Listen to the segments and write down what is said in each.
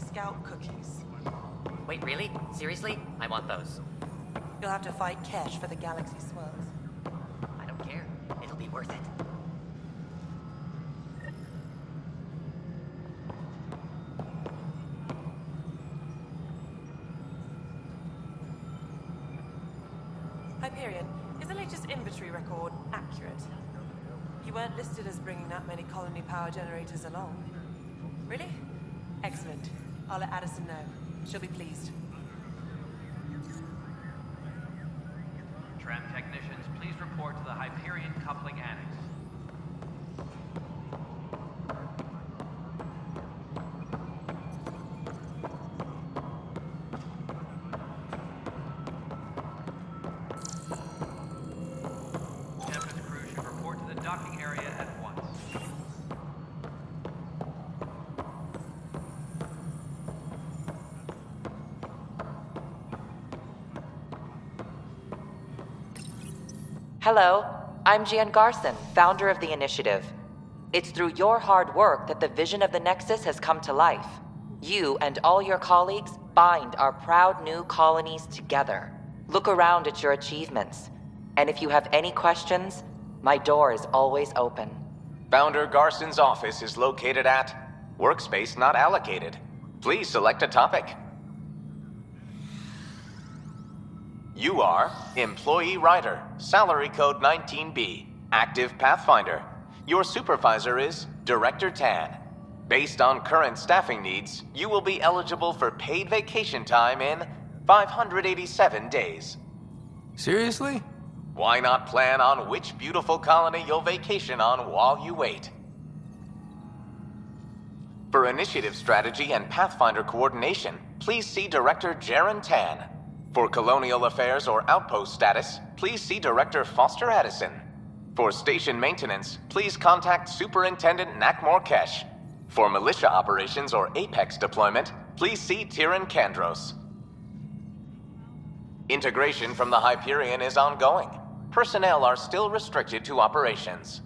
Scout cookies. Wait, really? Seriously? I want those. You'll have to fight Kesh for the Galaxy Swirls. I don't care. It'll be worth it. Hyperion, is the latest inventory record accurate? You weren't listed as bringing that many colony power generators along. Really? Excellent. I'll let Addison know. She'll be pleased. Tram technicians, please report to the Hyperion Coupling Annex. Tempest crew should report to the docking area at once. Hello, I'm Jan Garson, founder of the initiative. It's through your hard work that the vision of the Nexus has come to life. You and all your colleagues bind our proud new colonies together. Look around at your achievements. And if you have any questions, my door is always open. Founder Garson's office is located at Workspace Not Allocated. Please select a topic. You are Employee Writer, Salary Code 19B, Active Pathfinder. Your supervisor is Director Tan. Based on current staffing needs, you will be eligible for paid vacation time in 587 days. Seriously? Why not plan on which beautiful colony you'll vacation on while you wait? For initiative strategy and Pathfinder coordination, please see Director Jaren Tan. For colonial affairs or outpost status, please see Director Foster Addison. For station maintenance, please contact Superintendent Nakmor Kesh. For militia operations or Apex deployment, please see Tyran Kandros. Integration from the Hyperion is ongoing. Personnel are still restricted to operations.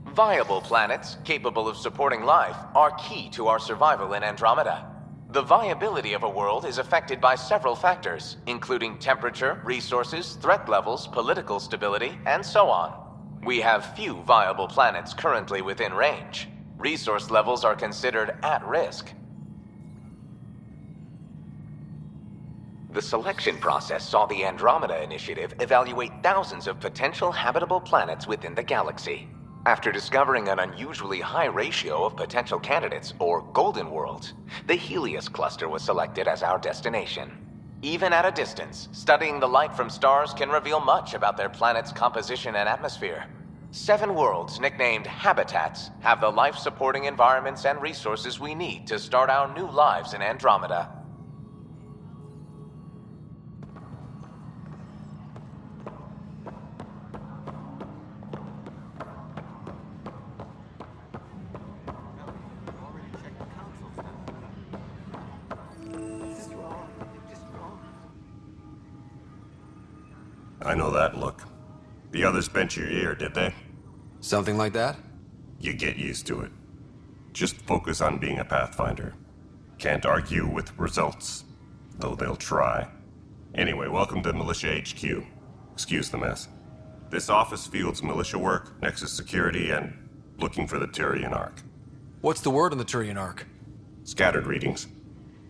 Viable planets capable of supporting life are key to our survival in Andromeda. The viability of a world is affected by several factors, including temperature, resources, threat levels, political stability, and so on. We have few viable planets currently within range. Resource levels are considered at risk. The selection process saw the Andromeda Initiative evaluate thousands of potential habitable planets within the galaxy. After discovering an unusually high ratio of potential candidates, or golden worlds, the Helios cluster was selected as our destination. Even at a distance, studying the light from stars can reveal much about their planet's composition and atmosphere. 7 worlds, nicknamed habitats, have the life-supporting environments and resources we need to start our new lives in Andromeda. I know that look. The others bent your ear, did they? Something like that? You get used to it. Just focus on being a Pathfinder. Can't argue with results, though they'll try. Anyway, welcome to Militia HQ. Excuse the mess. This office fields militia work, Nexus security, and looking for the Turian Ark. What's the word on the Turian Ark? Scattered readings.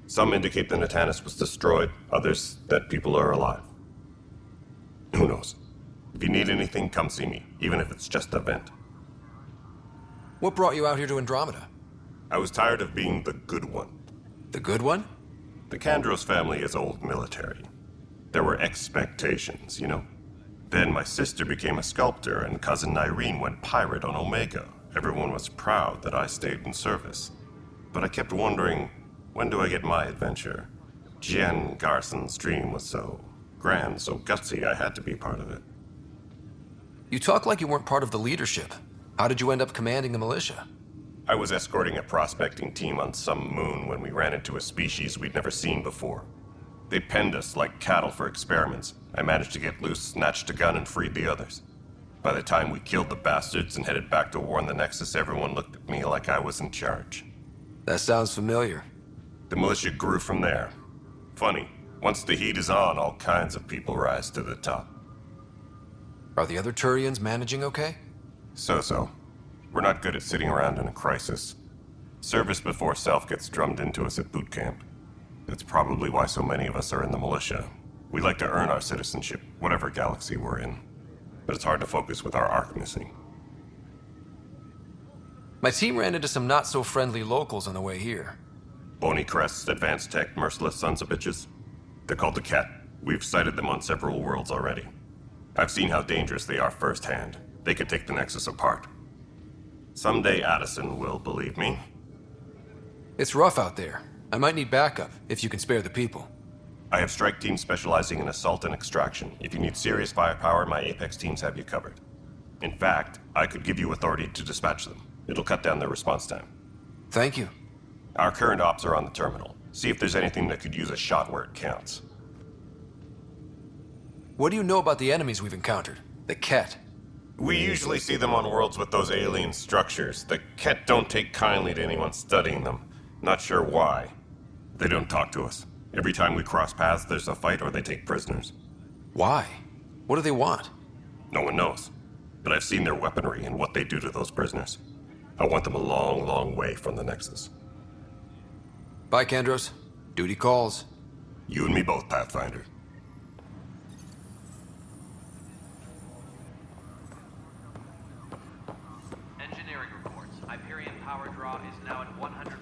Some indicate the Natanus was destroyed, others that people are alive. Who knows? If you need anything, come see me, even if it's just a vent. What brought you out here to Andromeda? I was tired of being the good one. The good one? The Kandros family is old military. There were expectations, you know? Then my sister became a sculptor and cousin Irene went pirate on Omega. Everyone was proud that I stayed in service. But I kept wondering, when do I get my adventure? Jen Garson's dream was so grand, so gutsy, I had to be part of it. You talk like you weren't part of the leadership. How did you end up commanding the militia? I was escorting a prospecting team on some moon when we ran into a species we'd never seen before. They penned us like cattle for experiments. I managed to get loose, snatched a gun, and freed the others. By the time we killed the bastards and headed back to warn the Nexus, everyone looked at me like I was in charge. That sounds familiar. The militia grew from there. Funny, once the heat is on, all kinds of people rise to the top. Are the other Turians managing okay? So-so. We're not good at sitting around in a crisis. Service before self gets drummed into us at boot camp. That's probably why so many of us are in the militia. We like to earn our citizenship, whatever galaxy we're in. But it's hard to focus with our arc missing. My team ran into some not-so-friendly locals on the way here. Bony crests, advanced tech, merciless sons of bitches. They're called the Cat. We've sighted them on several worlds already. I've seen how dangerous they are firsthand. They could take the Nexus apart. Someday Addison will believe me. It's rough out there. I might need backup, if you can spare the people. I have strike teams specializing in assault and extraction. If you need serious firepower, my Apex teams have you covered. In fact, I could give you authority to dispatch them. It'll cut down their response time. Thank you. Our current ops are on the terminal. See if there's anything that could use a shot where it counts. What do you know about the enemies we've encountered? The Ket. We usually see them on worlds with those alien structures. The Ket don't take kindly to anyone studying them. Not sure why. They don't talk to us. Every time we cross paths, there's a fight or they take prisoners. Why? What do they want? No one knows. But I've seen their weaponry and what they do to those prisoners. I want them a long, long way from the Nexus. Bye, Kandros. Duty calls. You and me both, Pathfinder. Engineering reports. Hyperion power draw is now at 100%.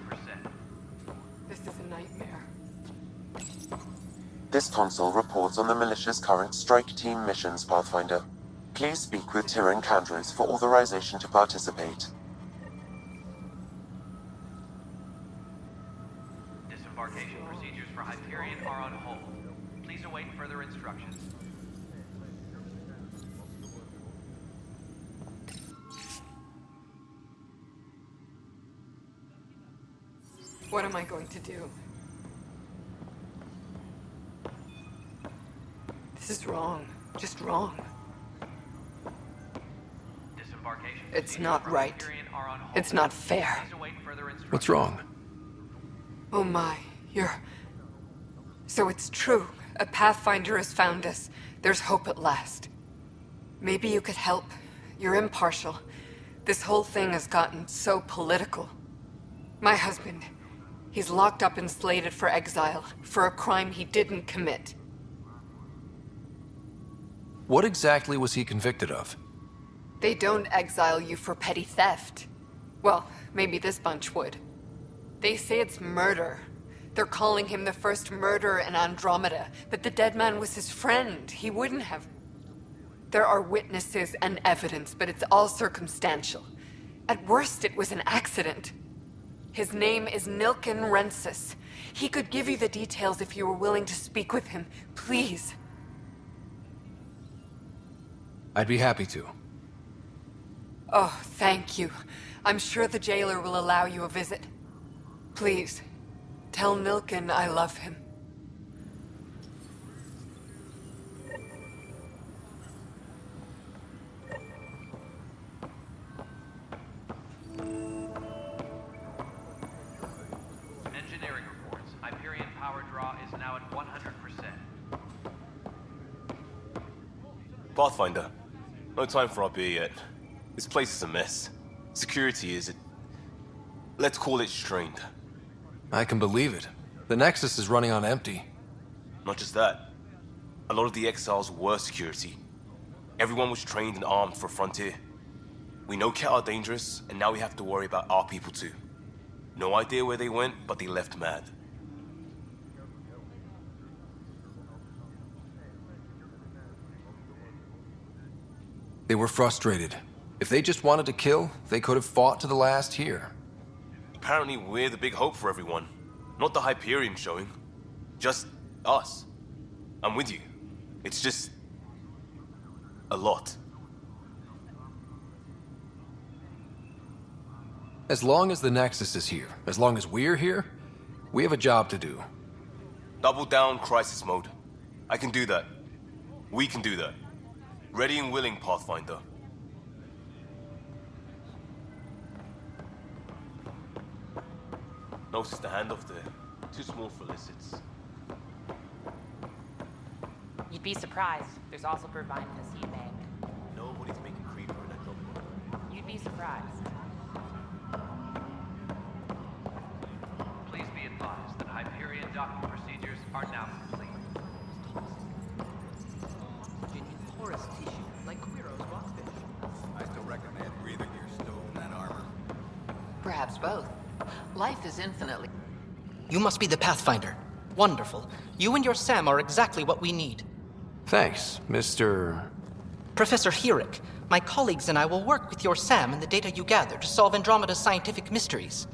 This is a nightmare. This console reports on the militia's current strike team missions, Pathfinder. Please speak with Tyrion Kandros for authorization to participate. Disembarkation procedures for Hyperion are on hold. Please await further instructions. What am I going to do? This is wrong. Just wrong. Disembarkation It's procedures not for right. Hyperion are on hold. It's not fair. Please await further instructions. What's wrong? Oh my, you're... So it's true. A Pathfinder has found us. There's hope at last. Maybe you could help. You're impartial. This whole thing has gotten so political. My husband, he's locked up and slated for exile for a crime he didn't commit. What exactly was he convicted of? They don't exile you for petty theft. Well, maybe this bunch would. They say it's murder. They're calling him the first murderer in Andromeda, but the dead man was his friend. He wouldn't have... There are witnesses and evidence, but it's all circumstantial. At worst, it was an accident. His name is Nilken Rensis. He could give you the details if you were willing to speak with him. Please. I'd be happy to. Oh, thank you. I'm sure the jailer will allow you a visit. Please, tell Nilken I love him. Engineering reports. Hyperion power draw is now at 100%. Pathfinder, no time for our beer yet. This place is a mess. Security is... let's call it strained. I can believe it. The Nexus is running on empty. Not just that. A lot of the exiles were security. Everyone was trained and armed for Frontier. We know Ket are dangerous, and now we have to worry about our people too. No idea where they went, but they left mad. They were frustrated. If they just wanted to kill, they could have fought to the last here. Apparently we're the big hope for everyone. Not the Hyperion showing. Just us. I'm with you. It's just... a lot. As long as the Nexus is here, as long as we're here, we have a job to do. Double down crisis mode. I can do that. We can do that. Ready and willing, Pathfinder. No sister handoff there. Too small for illicits. You'd be surprised. There's also Purvine in the seed bank. Nobody's making creeper in Andromeda. You'd be surprised. Please be advised that Hyperion docking procedures are now complete. Genuine porous tissue, like Quiro's rockfish. I still recommend breathing your stove in that armor. Perhaps both. Life is infinitely... You must be the Pathfinder. Wonderful. You and your Sam are exactly what we need. Thanks, Mr. Professor Herrick, my colleagues and I will work with your Sam and the data you gather to solve Andromeda's scientific mysteries.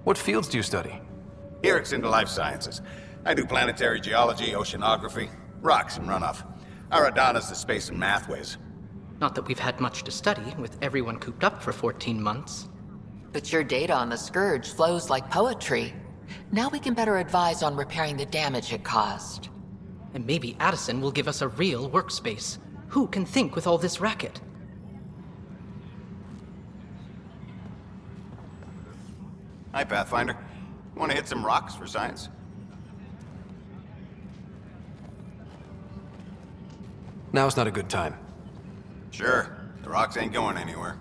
What fields do you study? Herrick's into life sciences. I do planetary geology, oceanography, rocks and runoff. Aradana's the space and math whiz. Not that we've had much to study, with everyone cooped up for 14 months. But your data on the Scourge flows like poetry. Now we can better advise on repairing the damage it caused. And maybe Addison will give us a real workspace. Who can think with all this racket? Hi, Pathfinder. Want to hit some rocks for science? Now's not a good time. Sure. The rocks ain't going anywhere.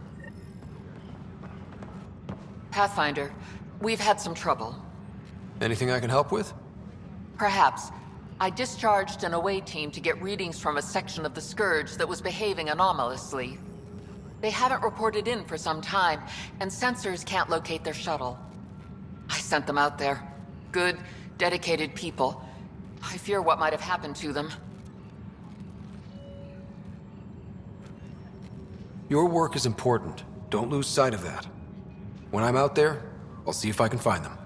Pathfinder, we've had some trouble. Anything I can help with? Perhaps. I discharged an away team to get readings from a section of the Scourge that was behaving anomalously. They haven't reported in for some time, and sensors can't locate their shuttle. I sent them out there. Good, dedicated people. I fear what might have happened to them. Your work is important. Don't lose sight of that. When I'm out there, I'll see if I can find them.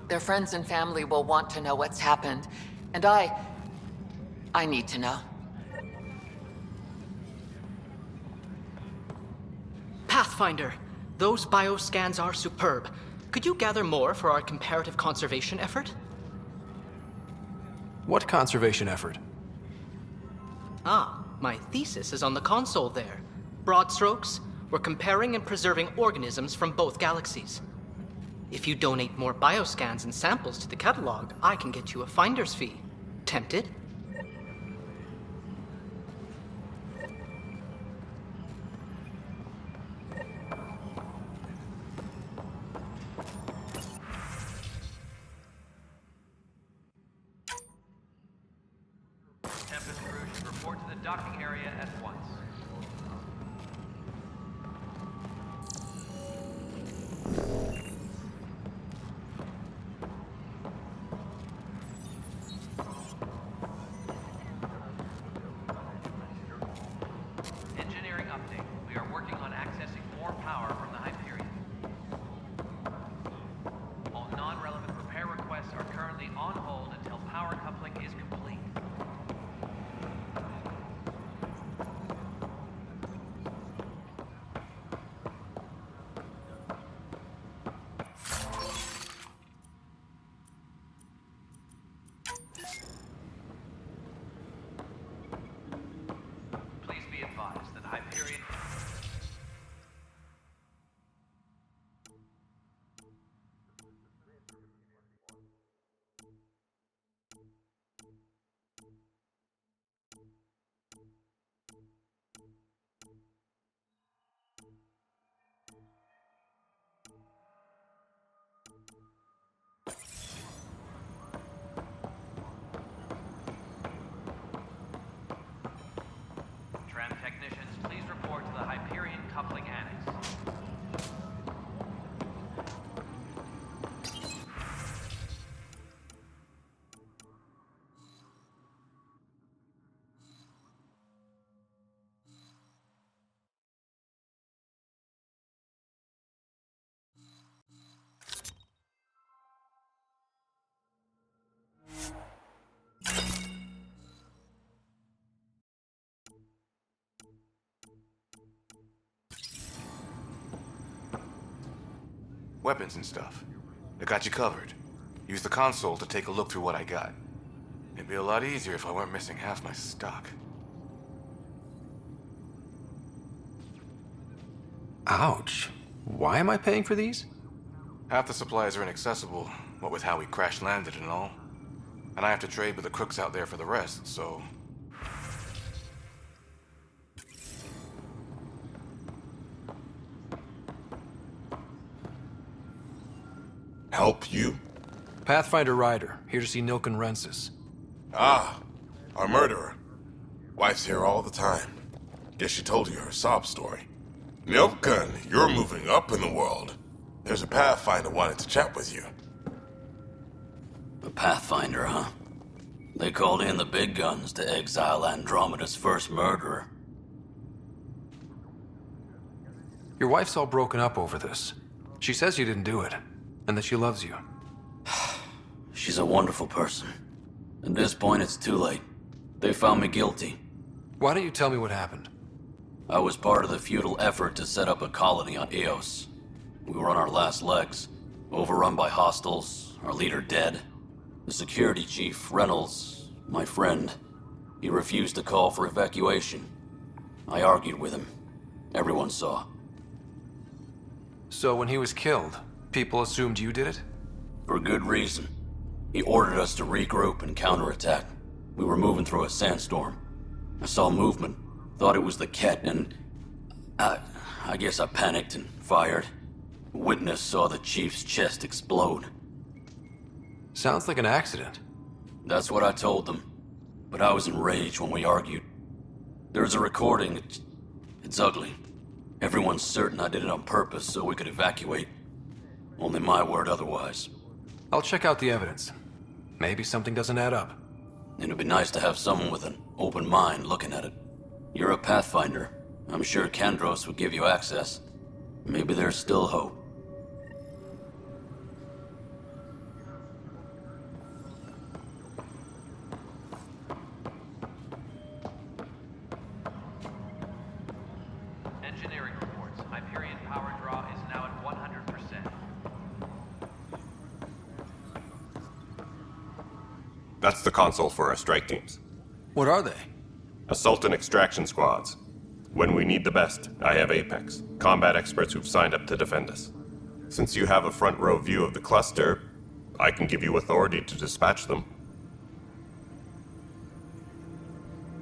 Their friends and family will want to know what's happened, and I need to know. Pathfinder, those bioscans are superb. Could you gather more for our comparative conservation effort? What conservation effort? Ah, my thesis is on the console there. Broad strokes, we're comparing and preserving organisms from both galaxies. If you donate more bioscans and samples to the catalog, I can get you a finder's fee. Tempted? Tempest crew should report to the docking area at once. Engineering update. We are working on accessing more power from the Hyperion. All non-relevant repair requests are currently on hold until power coupling is complete. Please be advised that Hyperion... Tram technicians, please report to the Hyperion coupling annex. Weapons and stuff. I got you covered. Use the console to take a look through what I got. It'd be a lot easier if I weren't missing half my stock. Ouch. Why am I paying for these? Half the supplies are inaccessible, what with how we crash landed and all. And I have to trade with the crooks out there for the rest, so... Help you? Pathfinder Ryder, here to see Nilken Rensis. Ah, our murderer. Wife's here all the time. Guess she told you her sob story. Nilken, you're moving up in the world. There's a Pathfinder wanted to chat with you. A Pathfinder, huh? They called in the big guns to exile Andromeda's first murderer. Your wife's all broken up over this. She says you didn't do it, and that she loves you. She's a wonderful person. At this point, it's too late. They found me guilty. Why don't you tell me what happened? I was part of the futile effort to set up a colony on Eos. We were on our last legs, overrun by hostiles, our leader dead. The security chief, Reynolds, my friend, he refused to call for evacuation. I argued with him. Everyone saw. So when he was killed, people assumed you did it? For good reason. He ordered us to regroup and counterattack. We were moving through a sandstorm. I saw movement, thought it was the Ket, and I guess I panicked and fired. Witness saw the chief's chest explode. Sounds like an accident. That's what I told them. But I was enraged when we argued. There's a recording. It's ugly. Everyone's certain I did it on purpose so we could evacuate. Only my word otherwise. I'll check out the evidence. Maybe something doesn't add up. It'd be nice to have someone with an open mind looking at it. You're a Pathfinder. I'm sure Kandros would give you access. Maybe there's still hope. Engineering reports. Hyperion power draw is now at 100%. That's the console for our strike teams. What are they? Assault and extraction squads. When we need the best, I have Apex, combat experts who've signed up to defend us. Since you have a front row view of the cluster, I can give you authority to dispatch them.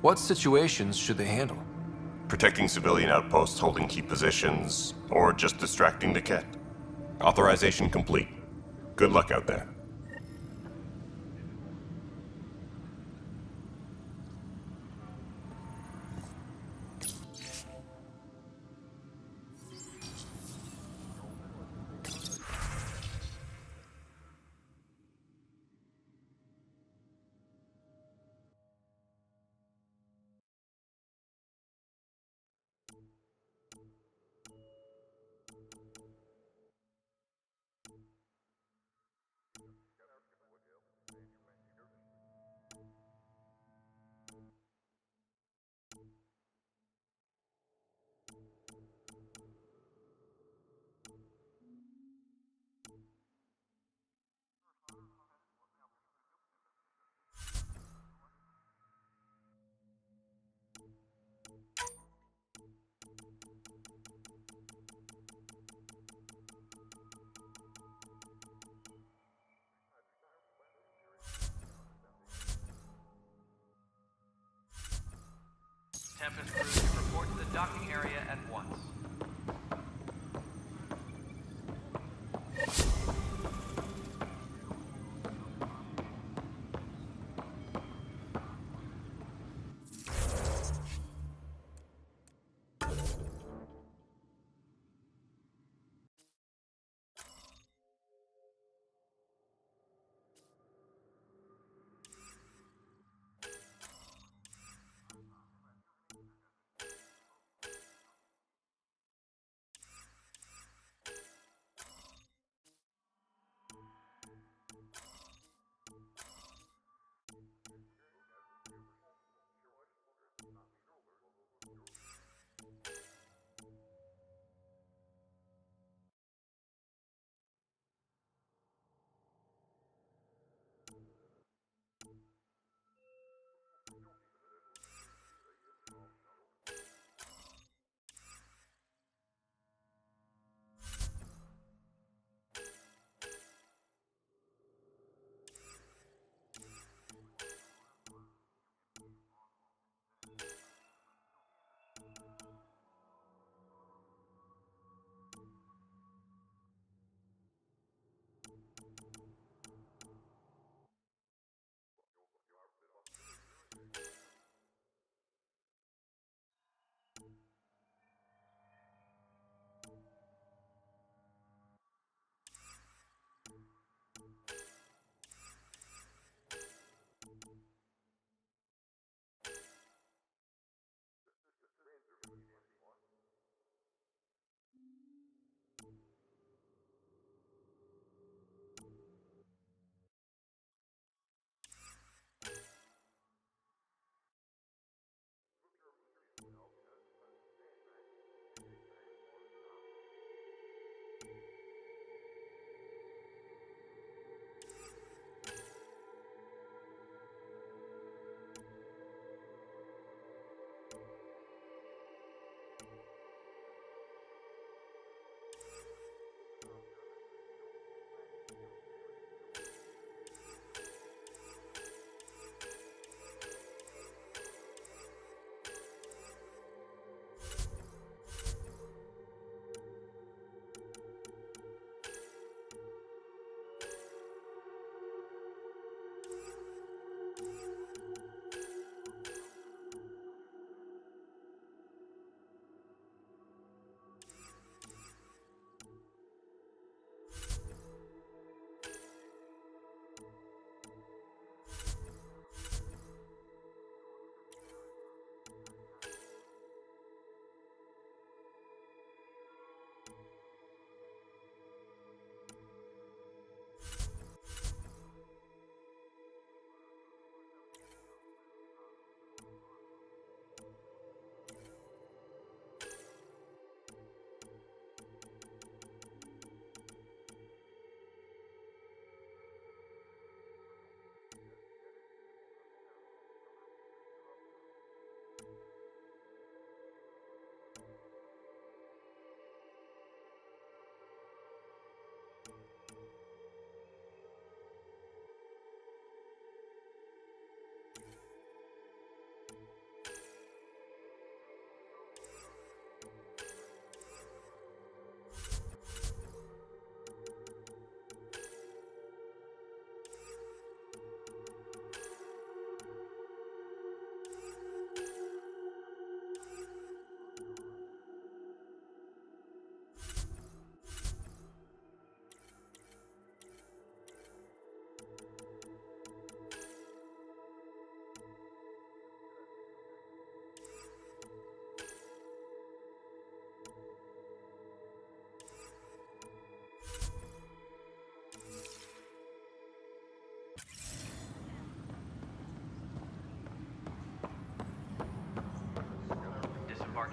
What situations should they handle? Protecting civilian outposts holding key positions, or just distracting the Ket. Authorization complete. Good luck out there. Tempest crew to report to the docking area at once.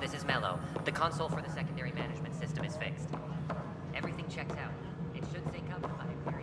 this is Mello. The console for the secondary management system is fixed. Everything checks out. It should sync up by Hyperion.